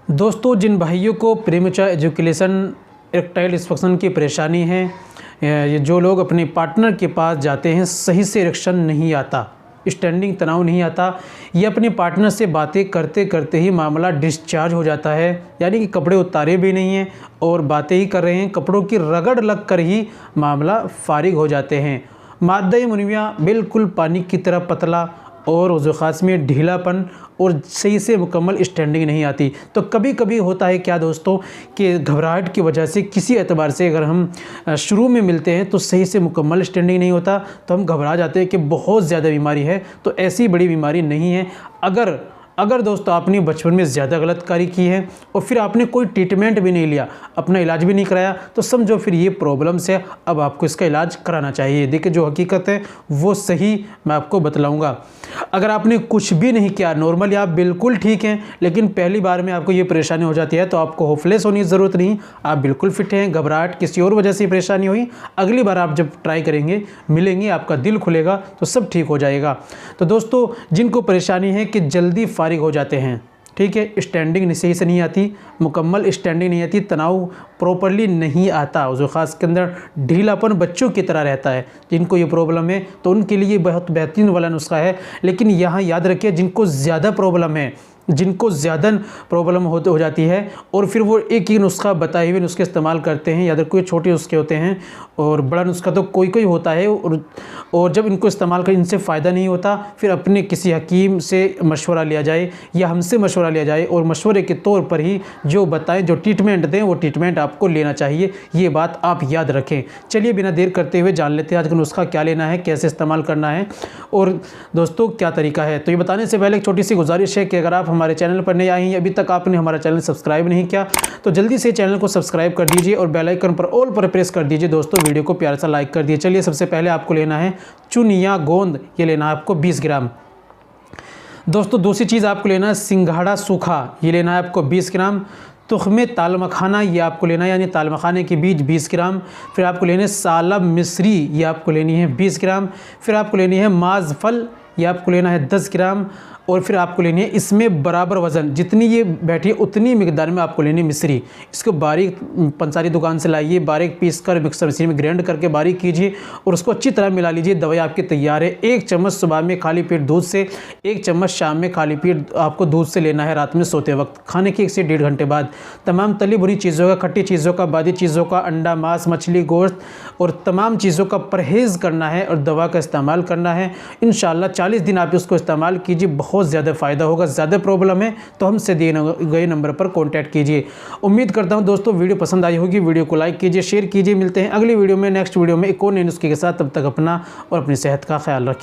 दोस्तों, जिन भाइयों को प्रीमेच्योर एजुकेशन इरेक्टाइल डिस्फंक्शन की परेशानी है, ये जो लोग अपने पार्टनर के पास जाते हैं, सही से इरेक्शन नहीं आता, स्टैंडिंग तनाव नहीं आता, ये अपने पार्टनर से बातें करते करते ही मामला डिस्चार्ज हो जाता है, यानी कि कपड़े उतारे भी नहीं हैं और बातें ही कर रहे हैं, कपड़ों की रगड़ लग कर ही मामला फारिग हो जाते हैं। मादा मुनिया बिल्कुल पानी की तरह पतला और वज़ू ख़ास में ढीलापन और सही से मुकम्मल स्टैंडिंग नहीं आती। तो कभी कभी होता है क्या दोस्तों कि घबराहट की वजह से किसी एतबार से अगर हम शुरू में मिलते हैं तो सही से मुकम्मल स्टैंडिंग नहीं होता, तो हम घबरा जाते हैं कि बहुत ज़्यादा बीमारी है। तो ऐसी बड़ी बीमारी नहीं है। अगर दोस्तों आपने बचपन में ज़्यादा गलतकारी की है और फिर आपने कोई ट्रीटमेंट भी नहीं लिया, अपना इलाज भी नहीं कराया, तो समझो फिर ये प्रॉब्लम्स है। अब आपको इसका इलाज कराना चाहिए। देखिए, जो हकीकत है वो सही मैं आपको बतलाऊंगा। अगर आपने कुछ भी नहीं किया, नॉर्मली आप बिल्कुल ठीक हैं, लेकिन पहली बार में आपको ये परेशानी हो जाती है, तो आपको होपलेस होने की ज़रूरत नहीं। आप बिल्कुल फिट हैं, घबराहट किसी और वजह से परेशानी हुई, अगली बार आप जब ट्राई करेंगे, मिलेंगे, आपका दिल खुलेगा तो सब ठीक हो जाएगा। तो दोस्तों, जिनको परेशानी है कि जल्दी फारिग हो जाते हैं, ठीक है, स्टैंडिंग सही से नहीं आती, मुकम्मल स्टैंडिंग नहीं आती, तनाव प्रॉपरली नहीं आता, जो ख़ास के अंदर ढीलापन बच्चों की तरह रहता है, जिनको ये प्रॉब्लम है तो उनके लिए बहुत बेहतरीन वाला नुस्खा है। लेकिन यहाँ याद रखिए, जिनको ज़्यादा प्रॉब्लम है, जिनको ज़्यादा प्रॉब्लम हो जाती है और फिर वो एक ही नुस्खा बताए हुए नुस्खे इस्तेमाल करते हैं, या तो कोई छोटे नुस्खे होते हैं और बड़ा नुस्खा तो कोई कोई होता है, और जब इनको इस्तेमाल कर इनसे फ़ायदा नहीं होता, फिर अपने किसी हकीम से मशवरा लिया जाए या हमसे मशवरा लिया जाए और मशवरे के तौर पर ही जो बताएं, जो ट्रीटमेंट दें, वो ट्रीटमेंट आपको लेना चाहिए। ये बात आप याद रखें। चलिए बिना देर करते हुए जान लेते हैं आज का नुस्खा क्या लेना है, कैसे इस्तेमाल करना है और दोस्तों क्या तरीका है। तो ये बताने से पहले एक छोटी सी गुजारिश है कि अगर आप हमारे चैनल पर नए आए हैं, अभी तक आपने हमारा चैनल सब्सक्राइब नहीं किया, तो जल्दी से चैनल को सब्सक्राइब कर दीजिए और बेल आइकन पर ऑल पर प्रेस कर दीजिए। दोस्तों, वीडियो को प्यार सा लाइक कर दिए। चलिए, सबसे पहले आपको लेना है चुनिया गोंद, ये लेना है आपको 20 ग्राम। दोस्तों, दूसरी चीज़ आपको लेना है सिंघाड़ा सूखा, ये लेना है आपको 20 ग्राम। तुख्मे ताल मखाना, ये आपको लेना है, यानी ताल मखाने के बीज 20 ग्राम। फिर आपको लेने सालब मिस्री, ये आपको लेनी है 20 ग्राम। फिर आपको लेनी है माज फल, ये आपको लेना है 10 ग्राम। और फिर आपको लेनी है इसमें बराबर वज़न, जितनी ये बैठी है उतनी मिकदार में आपको लेनी है मिश्री। इसको बारीक पंसारी दुकान से लाइए, बारीक पीस कर मिक्सर मशीन में ग्राइंड करके बारीक कीजिए और उसको अच्छी तरह मिला लीजिए। दवाई आपकी तैयार है। 1 चम्मच सुबह में खाली पेट दूध से, 1 चम्मच शाम में खाली पेट आपको दूध से लेना है, रात में सोते वक्त, खाने के 1 से 1.5 घंटे बाद। तमाम तली भुनी चीज़ों का, खट्टी चीज़ों का, बादी चीज़ों का, अंडा, मांस, मछली, गोश्त और तमाम चीज़ों का परहेज़ करना है और दवा का इस्तेमाल करना है। इंशाल्लाह 40 दिन आप इसको इस्तेमाल कीजिए, बहुत ज़्यादा फ़ायदा होगा। ज़्यादा प्रॉब्लम है तो हमसे दिए गए नंबर पर कॉन्टैक्ट कीजिए। उम्मीद करता हूं दोस्तों वीडियो पसंद आई होगी। वीडियो को लाइक कीजिए, शेयर कीजिए। मिलते हैं अगली वीडियो में, नेक्स्ट वीडियो में एक और नए नुस्खे के साथ। तब तक अपना और अपनी सेहत का ख्याल रखिए।